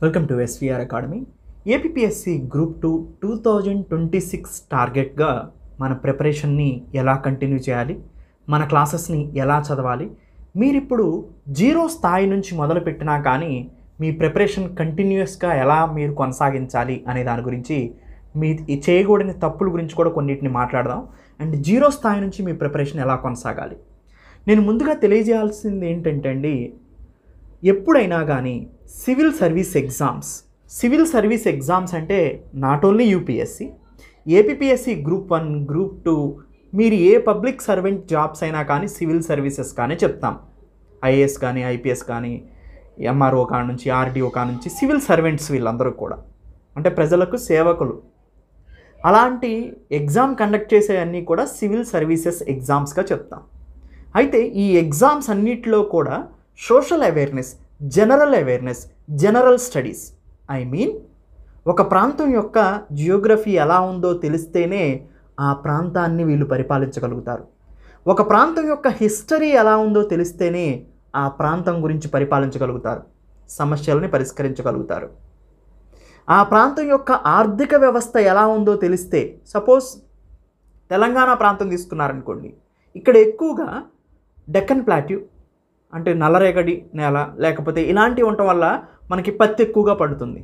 Welcome to SVR academy. APSC group 2 2026 టార్గెట్గా మన ప్రిపరేషన్ని ఎలా కంటిన్యూ చేయాలి, మన క్లాసెస్ని ఎలా చదవాలి, మీరిప్పుడు జీరో స్థాయి నుంచి మొదలుపెట్టినా కానీ మీ ప్రిపరేషన్ కంటిన్యూస్గా ఎలా మీరు కొనసాగించాలి అనే దాని గురించి, మీ చేయకూడని తప్పుల గురించి కూడా కొన్నిటిని మాట్లాడదాం. అండ్ జీరో స్థాయి నుంచి మీ ప్రిపరేషన్ ఎలా కొనసాగాలి. నేను ముందుగా తెలియజేయాల్సింది ఏంటంటే అండి, ఎప్పుడైనా కానీ సివిల్ సర్వీస్ ఎగ్జామ్స్ అంటే not only UPSC, APSC group 1, group 2, మీరు ఏ పబ్లిక్ సర్వెంట్ జాబ్స్ అయినా కానీ సివిల్ సర్వీసెస్ కానీ చెప్తాం. ఐఏఎస్ కానీ, ఐపీఎస్ కానీ, ఎంఆర్ఓ కా నుంచి, ఆర్డీఓ కా నుంచి సివిల్ సర్వెంట్స్ వీళ్ళందరూ కూడా అంటే ప్రజలకు సేవకులు. అలాంటి ఎగ్జామ్ కండక్ట్ చేసే అన్నీ కూడా సివిల్ సర్వీసెస్ ఎగ్జామ్స్గా చెప్తాం. అయితే ఈ ఎగ్జామ్స్ అన్నిటిలో కూడా సోషల్ అవేర్నెస్, జనరల్ స్టడీస్, ఒక ప్రాంతం యొక్క జియోగ్రఫీ ఎలా ఉందో తెలిస్తేనే ఆ ప్రాంతాన్ని వీళ్ళు పరిపాలించగలుగుతారు. ఒక ప్రాంతం యొక్క హిస్టరీ ఎలా ఉందో తెలిస్తేనే ఆ ప్రాంతం గురించి పరిపాలించగలుగుతారు, సమస్యలని పరిష్కరించగలుగుతారు. ఆ ప్రాంతం యొక్క ఆర్థిక వ్యవస్థ ఎలా ఉందో తెలిస్తే, సపోజ్ తెలంగాణ ప్రాంతం తీసుకున్నారనుకోండి, ఇక్కడ ఎక్కువగా డెక్కన్ ప్లాట్యూ అంటే నల్లరేగడి నేల లేకపోతే ఇలాంటివి ఉండటం వల్ల మనకి పత్తి ఎక్కువగా పడుతుంది.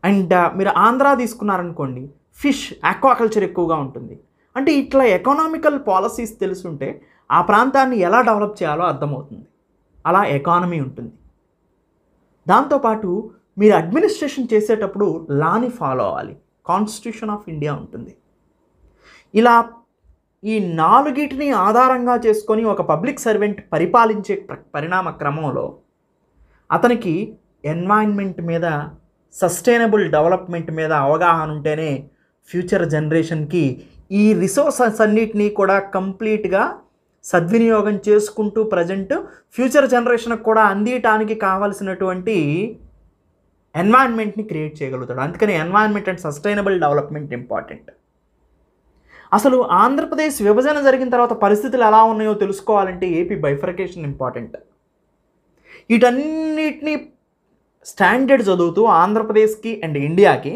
అండ్ మీరు ఆంధ్ర తీసుకున్నారనుకోండి, ఫిష్, ఆక్వాకల్చర్ ఎక్కువగా ఉంటుంది. అంటే ఇట్లా ఎకనామికల్ పాలసీస్ తెలుసుంటే ఆ ప్రాంతాన్ని ఎలా డెవలప్ చేయాలో అర్థమవుతుంది. అలా ఎకానమీ ఉంటుంది. దాంతోపాటు మీరు అడ్మినిస్ట్రేషన్ చేసేటప్పుడు లాని ఫాలో అవ్వాలి. కాన్స్టిట్యూషన్ ఆఫ్ ఇండియా ఉంటుంది. ఇలా ఈ నాలుగిటిని ఆధారంగా చేసుకొని ఒక పబ్లిక్ సర్వెంట్ పరిపాలించే పరిణామ క్రమంలో అతనికి ఎన్వైరన్మెంట్ మీద, సస్టైనబుల్ డెవలప్మెంట్ మీద అవగాహన ఉంటేనే ఫ్యూచర్ జనరేషన్కి ఈ రిసోర్సెస్ అన్నిటినీ కూడా కంప్లీట్గా సద్వినియోగం చేసుకుంటూ ప్రజెంట్ ఫ్యూచర్ జనరేషన్కి కూడా అందియటానికి కావాల్సినటువంటి ఎన్వైరన్మెంట్ని క్రియేట్ చేయగలుగుతాడు. అందుకని environment and sustainable development important. అసలు ఆంధ్రప్రదేశ్ విభజన జరిగిన తర్వాత పరిస్థితులు ఎలా ఉన్నాయో తెలుసుకోవాలంటే ఏపీ బైఫర్కేషన్ ఇంపార్టెంట్. వీటన్నిటిని స్టాండర్డ్ చదువుతూ ఆంధ్రప్రదేశ్కి అండ్ ఇండియాకి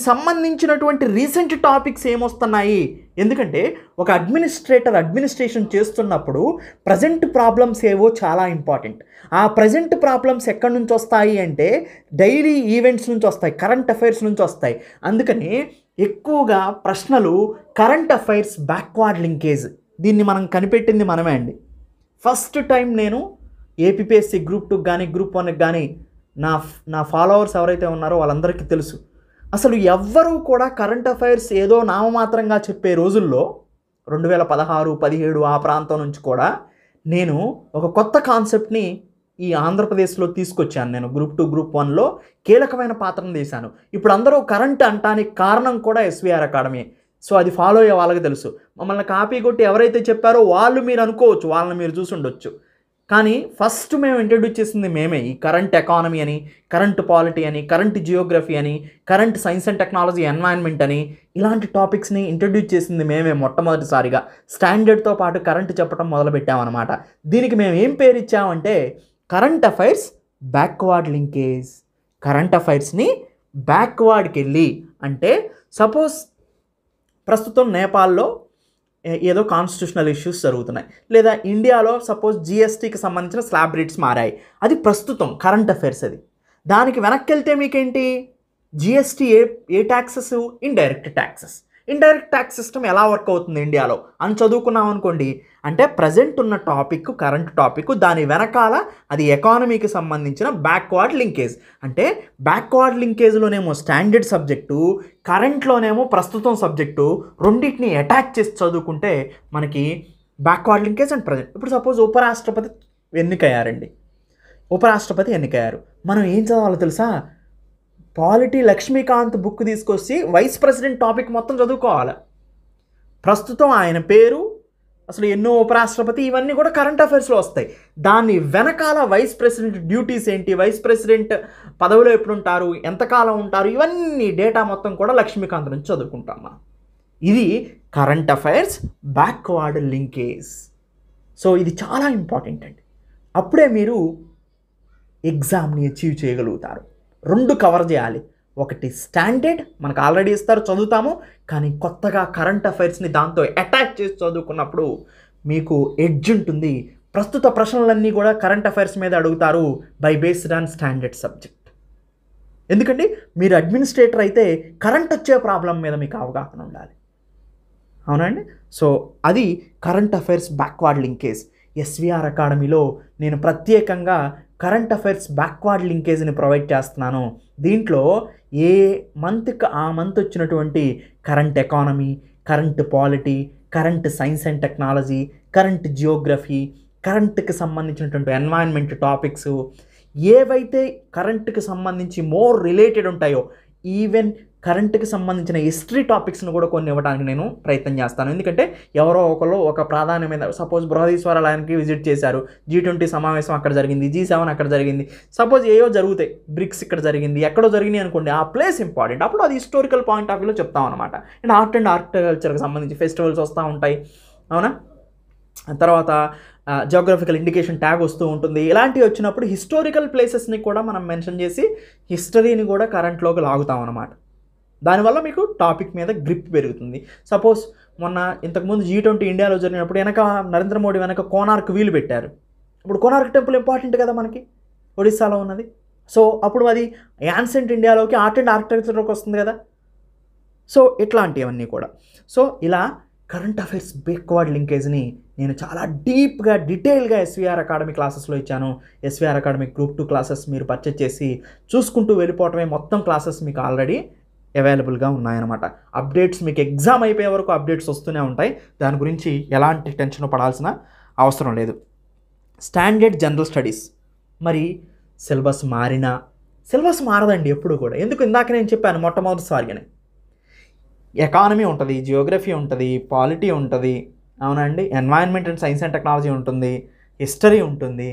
సంబంధించినటువంటి రీసెంట్ టాపిక్స్ ఏమొస్తున్నాయి, ఎందుకంటే ఒక అడ్మినిస్ట్రేషన్ చేస్తున్నప్పుడు ప్రజెంట్ ప్రాబ్లమ్స్ ఏవో చాలా ఇంపార్టెంట్. ఆ ప్రజెంట్ ప్రాబ్లమ్స్ ఎక్కడి నుంచి వస్తాయి అంటే డైలీ ఈవెంట్స్ నుంచి వస్తాయి, కరెంట్ అఫైర్స్ నుంచి వస్తాయి. అందుకని ఎక్కువగా ప్రశ్నలు కరెంట్ అఫైర్స్ బ్యాక్వర్డ్ లింకేజ్, దీన్ని మనం కనిపెట్టింది మనమే అండి. ఫస్ట్ టైం నేను ఏపీఎస్సి గ్రూప్ 2 కానీ గ్రూప్ 1 కానీ నా ఫాలోవర్స్ ఎవరైతే ఉన్నారో వాళ్ళందరికీ తెలుసు. అసలు ఎవ్వరూ కూడా కరెంట్ అఫైర్స్ ఏదో నామమాత్రంగా చెప్పే రోజుల్లో 2016, 17 ఆ ప్రాంతం నుంచి కూడా నేను ఒక కొత్త కాన్సెప్ట్ని ఈ ఆంధ్రప్రదేశ్లో తీసుకొచ్చాను. నేను గ్రూప్ 2, గ్రూప్ 1లో కీలకమైన పాత్రను తీశాను. ఇప్పుడు అందరూ కరెంట్ అంటానికి కారణం కూడా ఎస్విఆర్ అకాడమీ. సో అది ఫాలో అయ్యే వాళ్ళకి తెలుసు. మమ్మల్ని కాపీ కొట్టి ఎవరైతే చెప్పారో వాళ్ళు మీరు అనుకోవచ్చు, వాళ్ళని మీరు చూసి ఉండొచ్చు. కానీ ఫస్ట్ మేము ఇంట్రడ్యూస్ చేసింది మేమే. ఈ కరెంట్ ఎకానమీ అని, కరెంట్ పాలిటీ అని, కరెంట్ జియోగ్రఫీ అని, current science and technology, environment అని, ఇలాంటి టాపిక్స్ని ఇంట్రడ్యూస్ చేసింది మేమే మొట్టమొదటిసారిగా. స్టాండర్డ్తో పాటు కరెంట్ చెప్పడం మొదలుపెట్టామన్నమాట. దీనికి మేము ఏం పేరు ఇచ్చామంటే current affairs backward linkage. Current అఫైర్స్ని బ్యాక్వర్డ్కి వెళ్ళి, అంటే సపోజ్ ప్రస్తుతం నేపాల్లో ఏదో కాన్స్టిట్యూషనల్ ఇష్యూస్ జరుగుతున్నాయి, లేదా ఇండియాలో సపోజ్ జిఎస్టీకి సంబంధించిన స్లాబ్ రేట్స్ మారాయి, అది ప్రస్తుతం కరెంట్ అఫైర్స్. అది దానికి వెనక్కి వెళ్తే మీకేంటి, జిఎస్టీ ఏ ట్యాక్సెస్, ఇండైరెక్ట్ ట్యాక్స్ సిస్టమ్ ఎలా వర్క్ అవుతుంది ఇండియాలో అని చదువుకున్నాం అనుకోండి. అంటే ప్రజెంట్ ఉన్న టాపిక్, కరెంట్ టాపిక్, దాని వెనకాల అది ఎకానమీకి సంబంధించిన బ్యాక్వర్డ్ లింకేజ్. అంటే బ్యాక్వర్డ్ లింకేజ్లోనేమో స్టాండర్డ్ సబ్జెక్టు, కరెంట్లోనేమో ప్రస్తుతం సబ్జెక్టు, రెండింటిని అటాచ్ చేసి చదువుకుంటే మనకి బ్యాక్వర్డ్ లింకేజ్ అండ్ ప్రజెంట్. ఇప్పుడు సపోజ్ ఉపరాష్ట్రపతి ఎన్నికయ్యారు, మనం ఏం చదవాలో తెలుసా, పాలిటీ లక్ష్మీకాంత్ బుక్ తీసుకొచ్చి వైస్ ప్రెసిడెంట్ టాపిక్ మొత్తం చదువుకోవాలి. ప్రస్తుతం ఆయన పేరు, అసలు ఎన్నో ఉపరాష్ట్రపతి, ఇవన్నీ కూడా కరెంట్ అఫైర్స్లో వస్తాయి. దాని వెనకాల వైస్ ప్రెసిడెంట్ డ్యూటీస్ ఏంటి, వైస్ ప్రెసిడెంట్ పదవిలో ఎప్పుడు ఉంటారు, ఎంతకాలం ఉంటారు, ఇవన్నీ డేటా మొత్తం కూడా లక్ష్మీకాంత్ నుంచి చదువుకుంటాం మనం. ఇది current affairs backward linkage. So ఇది చాలా ఇంపార్టెంట్ అండి. అప్పుడే మీరు ఎగ్జామ్ని అచీవ్ చేయగలుగుతారు. 2 కవర్ చేయాలి. ఒకటి స్టాండర్డ్ మనకు ఆల్రెడీ ఇస్తారు, చదువుతాము. కానీ కొత్తగా కరెంట్ అఫైర్స్ని దాంతో అటాచ్ చేసి చదువుకున్నప్పుడు మీకు ఎడ్జ్ ఉంటుంది. ప్రస్తుత ప్రశ్నలన్నీ కూడా కరెంట్ అఫైర్స్ మీద అడుగుతారు by based on standard subject. ఎందుకంటే మీరు అడ్మినిస్ట్రేటర్ అయితే కరెంట్ వచ్చే ప్రాబ్లం మీద మీకు అవగాహన ఉండాలి. అవునండి. సో అది current affairs backward linkage. SVR అకాడమీలో నేను ప్రత్యేకంగా కరెంట్ అఫైర్స్ బ్యాక్వర్డ్ లింకేజ్ని ప్రొవైడ్ చేస్తున్నాను. దీంట్లో ఏ మంత్కి ఆ మంత్ వచ్చినటువంటి current economy, current polity, current science and technology, current geography, కరెంట్కి సంబంధించినటువంటి ఎన్వైరన్మెంట్ టాపిక్స్, ఏవైతే కరెంట్కి సంబంధించి మోర్ రిలేటెడ్ ఉంటాయో, ఈవెన్ కరెంట్కి సంబంధించిన హిస్టరీ టాపిక్స్ను కూడా కొన్ని ఇవ్వడానికి నేను ప్రయత్నం చేస్తాను. ఎందుకంటే ఎవరో ఒకరు ఒక ప్రాధాన్యమైన, సపోజ్ బృహదీశ్వరాలయానికి విజిట్ చేశారు, G20 సమావేశం అక్కడ జరిగింది, G7 అక్కడ జరిగింది, సపోజ్ ఏవో జరుగుతాయి, బ్రిక్స్ ఇక్కడ జరిగింది, ఎక్కడో జరిగినాయి అనుకోండి, ఆ ప్లేస్ ఇంపార్టెంట్. అప్పుడు అది హిస్టారికల్ పాయింట్ ఆఫ్ వ్యూలో చెప్తాం అనమాట. అండ్ ఆర్ట్ అండ్ ఆర్కిటెక్చర్కి సంబంధించి ఫెస్టివల్స్ వస్తూ ఉంటాయి, అవునా. తర్వాత జియోగ్రఫికల్ ఇండికేషన్ ట్యాగ్ వస్తూ ఉంటుంది. ఇలాంటివి వచ్చినప్పుడు హిస్టారికల్ ప్లేసెస్ని కూడా మనం మెన్షన్ చేసి హిస్టరీని కూడా కరెంట్లోకి లాగుతాం అన్నమాట. దానివల్ల మీకు టాపిక్ మీద గ్రిప్ పెరుగుతుంది. సపోజ్ మొన్న ఇంతకుముందు G20 ఇండియాలో జరిగినప్పుడు వెనక నరేంద్ర మోడీ వెనక కోనార్క్ వీలు పెట్టారు. ఇప్పుడు కోనార్క్ టెంపుల్ ఇంపార్టెంట్ కదా మనకి, ఒడిస్సాలో ఉన్నది. సో అప్పుడు అది యాన్సెంట్ ఇండియాలోకి ఆర్ట్ అండ్ ఆర్కిటెక్చర్లోకి వస్తుంది కదా. సో ఇట్లాంటివన్నీ కూడా. సో ఇలా కరెంట్ అఫైర్స్ బ్యాక్వర్డ్ లింకేజ్ని నేను చాలా డీప్గా డీటెయిల్గా ఎస్విఆర్ అకాడమీ క్లాసెస్లో ఇచ్చాను. ఎస్విఆర్ అకాడమీ గ్రూప్ 2 క్లాసెస్ మీరు పర్చేజ్ చేసి చూసుకుంటూ వెళ్ళిపోవటమే. మొత్తం క్లాసెస్ మీకు ఆల్రెడీ అవైలబుల్గా ఉన్నాయన్నమాట. అప్డేట్స్ మీకు ఎగ్జామ్ అయిపోయే వరకు అప్డేట్స్ వస్తూనే ఉంటాయి. దాని గురించి ఎలాంటి టెన్షన్ పడాల్సిన అవసరం లేదు. స్టాండర్డ్ జనరల్ స్టడీస్, మరి సిలబస్ మారదండి ఎప్పుడు కూడా. ఎందుకు, ఇందాక నేను చెప్పాను మొట్టమొదటిసారిగానే ఎకానమీ ఉంటుంది, జియోగ్రఫీ ఉంటుంది, పాలిటీ ఉంటుంది, అవునండి, environment and science and technology ఉంటుంది, హిస్టరీ ఉంటుంది,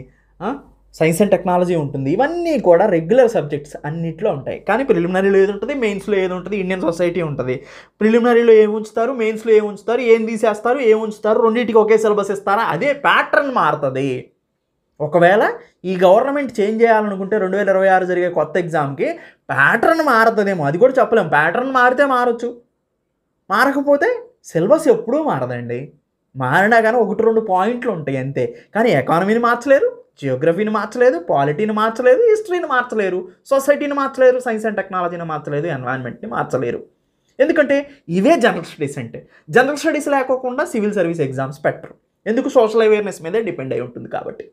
సైన్స్ అండ్ టెక్నాలజీ ఉంటుంది. ఇవన్నీ కూడా రెగ్యులర్ సబ్జెక్ట్స్ అన్నిట్లో ఉంటాయి. కానీ ప్రిలిమినరీలో ఏది ఉంటుంది, మెయిన్స్లో ఏది ఉంటుంది, ఇండియన్ సొసైటీ ఉంటుంది. ప్రిలిమినరీలో ఏమి ఉంచుతారు, మెయిన్స్లో ఏమి ఉంచుతారు, ఏం తీసేస్తారు, ఏమి ఉంచుతారు, రెండింటికి ఒకే సిలబస్ ఇస్తారా, అదే ప్యాటర్న్ మారుతుంది. ఒకవేళ ఈ గవర్నమెంట్ చేంజ్ చేయాలనుకుంటే 2026 జరిగే కొత్త ఎగ్జామ్కి ప్యాటర్న్ మారుతుందేమో, అది కూడా చెప్పలేము. ప్యాటర్న్ మారితే మారచ్చు, మారకపోతే సిలబస్ ఎప్పుడూ మారదండి. మారినా కానీ 1-2 పాయింట్లు ఉంటాయి అంతే. కానీ ఎకానమీని మార్చలేరు, జియోగ్రఫీని మార్చలేదు, పాలిటీని మార్చలేదు, హిస్టరీని మార్చలేరు, సొసైటీని మార్చలేరు, సైన్స్ అండ్ టెక్నాలజీని మార్చలేదు, ఎన్వైరన్మెంట్ని మార్చలేరు. ఎందుకంటే ఇవే జనరల్ స్టడీస్ అంటే. జనరల్ స్టడీస్ లేకోకుండా సివిల్ సర్వీస్ ఎగ్జామ్స్ పెట్టరు. ఎందుకు, సోషల్ అవేర్నెస్ మీదే డిపెండ్ అయి ఉంటుంది కాబట్టి.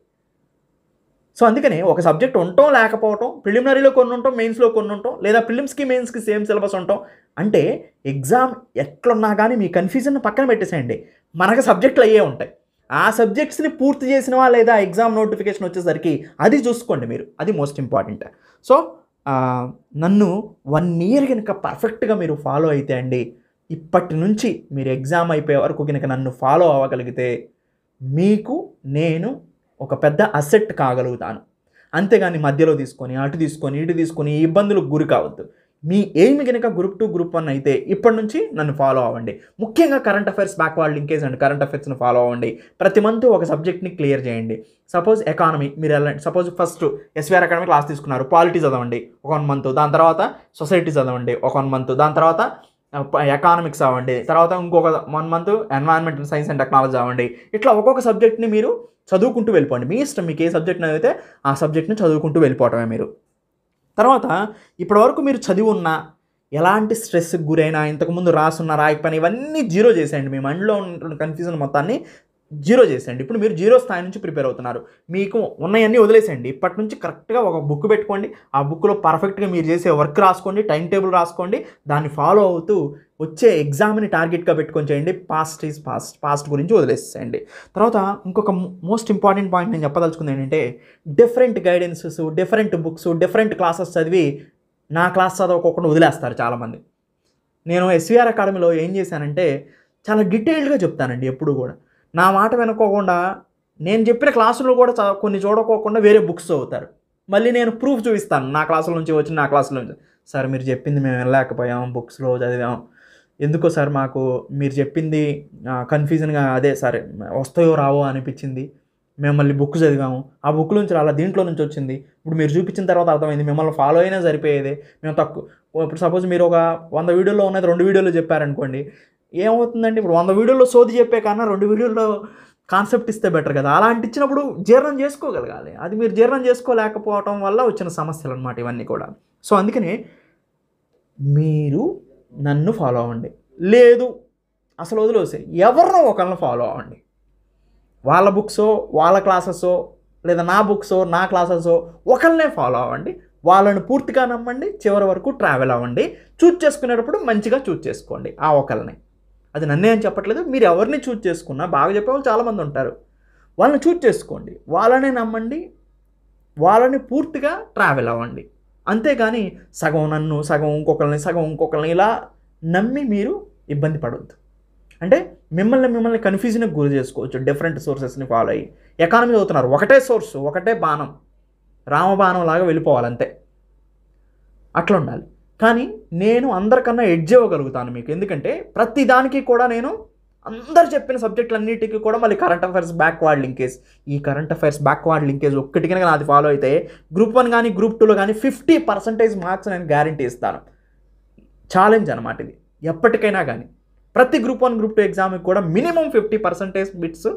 సో అందుకనే ఒక సబ్జెక్ట్ ఉండటం లేకపోవటం, ప్రిలిమినరీలో కొన్ని ఉంటాం, మెయిన్స్లో కొన్ని ఉంటాం, లేదా ప్రిలిమ్స్కి మెయిన్స్కి సేమ్ సిలబస్ ఉంటాం అంటే ఎగ్జామ్ ఎట్లున్నా కానీ మీ కన్ఫ్యూజన్ పక్కన పెట్టేసేయండి. మనకు సబ్జెక్టులు అయ్యే ఉంటాయి. ఆ సబ్జెక్ట్స్ని పూర్తి చేసినవా లేదా ఎగ్జామ్ నోటిఫికేషన్ వచ్చేసరికి అది చూసుకోండి మీరు, అది మోస్ట్ ఇంపార్టెంట్. సో నన్ను 1 year కనుక పర్ఫెక్ట్గా మీరు ఫాలో అయితే అండి, ఇప్పటి నుంచి మీరు ఎగ్జామ్ అయిపోయే వరకు కనుక నన్ను ఫాలో అవ్వగలిగితే మీకు నేను ఒక పెద్ద అసెట్ కాగలుగుతాను. అంతేగాని మధ్యలో తీసుకొని అటు తీసుకొని ఇటు తీసుకొని ఇబ్బందులకు గురి కావద్దు. మీ ఎయిమ్ కనుక గ్రూప్ 2 గ్రూప్ 1 అయితే ఇప్పటి నుంచి నన్ను ఫాలో అవ్వండి. ముఖ్యంగా current affairs backward linkage and current అఫైర్స్ని ఫాలో అవ్వండి. ప్రతి మంత్ ఒక సబ్జెక్ట్ని క్లియర్ చేయండి. సపోజ్ ఎకానమీ మీరు వెళ్ళండి, suppose first SVR academy class తీసుకున్నారు, పాలిటీ చదవండి ఒక 1 month, దాని తర్వాత సొసైటీ చదవండి ఒక 1 month, దాని తర్వాత ఎకానమిక్స్ అవ్వండి, తర్వాత ఇంకొక 1 month environment science and technology అవ్వండి. ఇట్లా ఒక్కొక్క సబ్జెక్ట్ని మీరు చదువుకుంటూ వెళ్ళిపోండి. మీ ఇష్టం, మీకు ఏ సబ్జెక్ట్ అయితే ఆ సబ్జెక్ట్ని చదువుకుంటూ వెళ్ళిపోవటమే మీరు. తర్వాత ఇప్పటివరకు మీరు చదివి ఉన్న ఎలాంటి స్ట్రెస్కి గురైనా, ఇంతకుముందు రాసున్న రాయకపోయినా ఇవన్నీ జీరో చేసేయండి. మీ మైండ్లో ఉన్న కన్ఫ్యూజన్ మొత్తాన్ని జీరో చేసేయండి. ఇప్పుడు మీరు 0 స్థాయి నుంచి ప్రిపేర్ అవుతున్నారు. మీకు ఉన్నవన్నీ వదిలేసేయండి. ఇప్పటి నుంచి కరెక్ట్గా ఒక బుక్ పెట్టుకోండి. ఆ బుక్లో పర్ఫెక్ట్గా మీరు చేసే వర్క్ రాసుకోండి, టైం టేబుల్ రాసుకోండి. దాన్ని ఫాలో అవుతూ వచ్చే ఎగ్జామ్ని టార్గెట్గా పెట్టుకొని చేయండి. పాస్ట్ ఈజ్ పాస్ట్ గురించి వదిలేసేయండి. తర్వాత ఇంకొక మోస్ట్ ఇంపార్టెంట్ పాయింట్ నేను చెప్పదలుచుకుంది ఏంటంటే, different guidances, different books, different classes చదివి నా క్లాస్ చదవకోకుండా వదిలేస్తారు చాలామంది. నేను ఎస్విఆర్ అకాడమీలో ఏం చేశానంటే చాలా డీటెయిల్డ్గా చెప్తానండి. ఎప్పుడు కూడా నా మాట వినుకోకుండా నేను చెప్పిన క్లాసులో కూడా కొన్ని చూడకోకుండా వేరే బుక్స్ చదువుతారు. మళ్ళీ నేను ప్రూఫ్ చూపిస్తాను, నా క్లాసుల నుంచి వచ్చిన నా క్లాసుల నుంచి. సార్ మీరు చెప్పింది మేము వెళ్ళలేకపోయాం, బుక్స్లో చదివాం, ఎందుకో సార్ మాకు మీరు చెప్పింది కన్ఫ్యూజన్గా, అదే సార్ వస్తాయో రావో అనిపించింది, మేము మళ్ళీ బుక్ చదివాము, ఆ బుక్ నుంచి అలా దీంట్లో నుంచి వచ్చింది, ఇప్పుడు మీరు చూపించిన తర్వాత అర్థమైంది, మిమ్మల్ని ఫాలో అయినా సరిపోయేది, మేము తక్కువ. ఇప్పుడు సపోజ్ మీరు ఒక 100 వీడియోలో ఉన్నది 2 వీడియోలు చెప్పారనుకోండి, ఏమవుతుందండి? ఇప్పుడు 100 వీడియోల్లో సోది చెప్పే కన్నా 2 వీడియోల్లో కాన్సెప్ట్ ఇస్తే బెటర్ కదా. అలాంటి ఇచ్చినప్పుడు జీర్ణం చేసుకోగలగాలి. అది మీరు జీర్ణం చేసుకోలేకపోవటం వల్ల వచ్చిన సమస్యలు అనమాట ఇవన్నీ కూడా. సో అందుకని మీరు నన్ను ఫాలో అవ్వండి, లేదు అసలు వదిలేసి ఎవరినో ఒకరిని ఫాలో అవ్వండి. వాళ్ళ బుక్సో, వాళ్ళ క్లాసెసో, లేదా నా బుక్సో, నా క్లాసెసో ఒకరినే ఫాలో అవ్వండి. వాళ్ళని పూర్తిగా నమ్మండి, చివరి వరకు ట్రావెల్ అవ్వండి. చూజ్ చేసుకునేటప్పుడు మంచిగా చూజ్ చేసుకోండి ఆ ఒకరిని. అది నన్నే అని చెప్పట్లేదు, మీరు ఎవరిని చూజ్ చేసుకున్నా, బాగా చెప్పేవాళ్ళు చాలామంది ఉంటారు, వాళ్ళని చూజ్ చేసుకోండి, వాళ్ళనే నమ్మండి, వాళ్ళని పూర్తిగా ట్రావెల్ అవ్వండి. అంతేగాని సగం నన్ను, సగం ఇంకొకరిని ఇలా నమ్మి మీరు ఇబ్బంది పడవద్దు. అంటే మిమ్మల్ని కన్ఫ్యూజన్కి గురి చేసుకోవచ్చు డిఫరెంట్ సోర్సెస్ని ఫాలో అయ్యి. ఎకానమీ చదువుతున్నారు, ఒకటే సోర్సు, ఒకటే బాణం, రామబాణం లాగా వెళ్ళిపోవాలంతే, అట్లా ఉండాలి. కానీ నేను అందరికన్నా ఎడ్జ్ ఇవ్వగలుగుతాను మీకు. ఎందుకంటే ప్రతి దానికి కూడా నేను అందరు చెప్పిన సబ్జెక్టులన్నిటికీ కూడా మళ్ళీ కరెంట్ అఫైర్స్ బ్యాక్వర్డ్ లింకేజ్, ఈ కరెంట్ అఫైర్స్ బ్యాక్వర్డ్ లింకేజ్ ఒక్కటి కనుక నాది ఫాలో అయితే గ్రూప్ 1 కానీ గ్రూప్ 2లో కానీ 50% మార్క్స్ నేను గ్యారంటీ ఇస్తాను. ఛాలెంజ్ అనమాట ఇది ఎప్పటికైనా. కానీ ప్రతి గ్రూప్ 1 గ్రూప్ 2 ఎగ్జామ్కి కూడా మినిమం 50% బిట్స్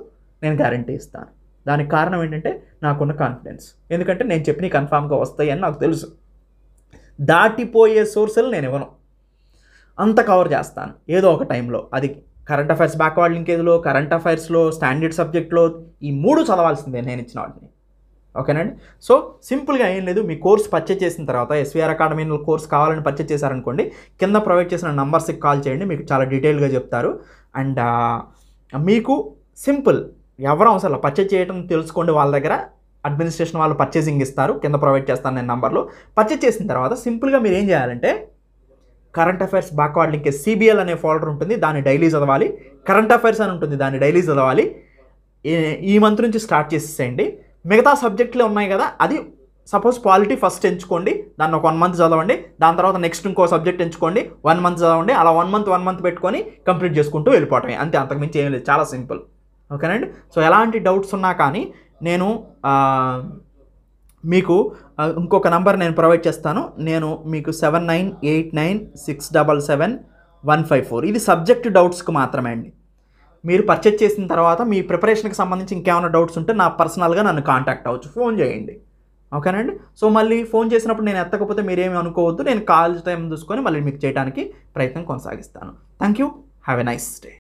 నేను గ్యారంటీ ఇస్తాను. దానికి కారణం ఏంటంటే నాకున్న కాన్ఫిడెన్స్. ఎందుకంటే నేను చెప్పినవి కన్ఫామ్గా వస్తాయి అని నాకు తెలుసు. దాటిపోయే సోర్సులు నేను ఇవ్వను, అంత కవర్ చేస్తాను ఏదో ఒక టైంలో. అది కరెంట్ అఫైర్స్ బ్యాక్వర్డ్ లింకేజ్లో, కరెంట్ అఫైర్స్లో, స్టాండర్డ్ సబ్జెక్ట్లో, ఈ 3 చదవాల్సిందే నేను ఇచ్చిన వాటిని. ఓకేనండి. సో సింపుల్గా ఏం లేదు, మీ కోర్స్ పర్చేజ్ చేసిన తర్వాత SVR అకాడమీలో కోర్స్ కావాలని పర్చేజ్ చేశారనుకోండి, కింద ప్రొవైడ్ చేసిన నంబర్స్కి కాల్ చేయండి, మీకు చాలా డీటెయిల్గా చెప్తారు. అండ్ మీకు సింపుల్, ఎవరు అవసరం పర్చేజ్ చేయడం తెలుసుకోండి, వాళ్ళ దగ్గర అడ్మినిస్ట్రేషన్ వాళ్ళు పర్చేసింగ్ ఇస్తారు, కింద ప్రొవైడ్ చేస్తాను నేను నంబర్లో. పర్చేజ్ చేసిన తర్వాత సింపుల్గా మీరు ఏం చేయాలంటే current affairs backward linkage CBL అనే ఫోల్డర్ ఉంటుంది, దాన్ని డైలీ చదవాలి. కరెంట్ అఫైర్స్ అని ఉంటుంది, దాన్ని డైలీ చదవాలి. ఈ మంత్ నుంచి స్టార్ట్ చేసేసేయండి. మిగతా సబ్జెక్టులు ఉన్నాయి కదా, అది సపోజ్ పాలిటీ ఫస్ట్ ఎంచుకోండి, దాన్ని ఒక 1 మంత్ చదవండి. దాని తర్వాత నెక్స్ట్ ఇంకో సబ్జెక్ట్ ఎంచుకోండి, 1 మంత్ చదవండి. అలా 1 మంత్ పెట్టుకొని కంప్లీట్ చేసుకుంటూ వెళ్ళిపోవటమే, అంతే, అంతకుమించి ఏం లేదు, చాలా సింపుల్. ఓకేనండి. సో ఎలాంటి డౌట్స్ ఉన్నా కానీ నేను మీకు ఇంకొక నంబర్ నేను ప్రొవైడ్ చేస్తాను. నేను మీకు 7989677154, ఇది సబ్జెక్ట్ డౌట్స్కి మాత్రమే అండి. మీరు పర్చేజ్ చేసిన తర్వాత మీ ప్రిపరేషన్కి సంబంధించి ఇంకేమైనా డౌట్స్ ఉంటే నా పర్సనల్గా నన్ను కాంటాక్ట్ అవ్వచ్చు, ఫోన్ చేయండి. ఓకేనండి. సో మళ్ళీ ఫోన్ చేసినప్పుడు నేను ఎత్తకపోతే మీరేమీ అనుకోవద్దు, నేను కాల్ టైం చూసుకొని మళ్ళీ మీకు చేయడానికి ప్రయత్నం కొనసాగిస్తాను. Thank you, have a nice day.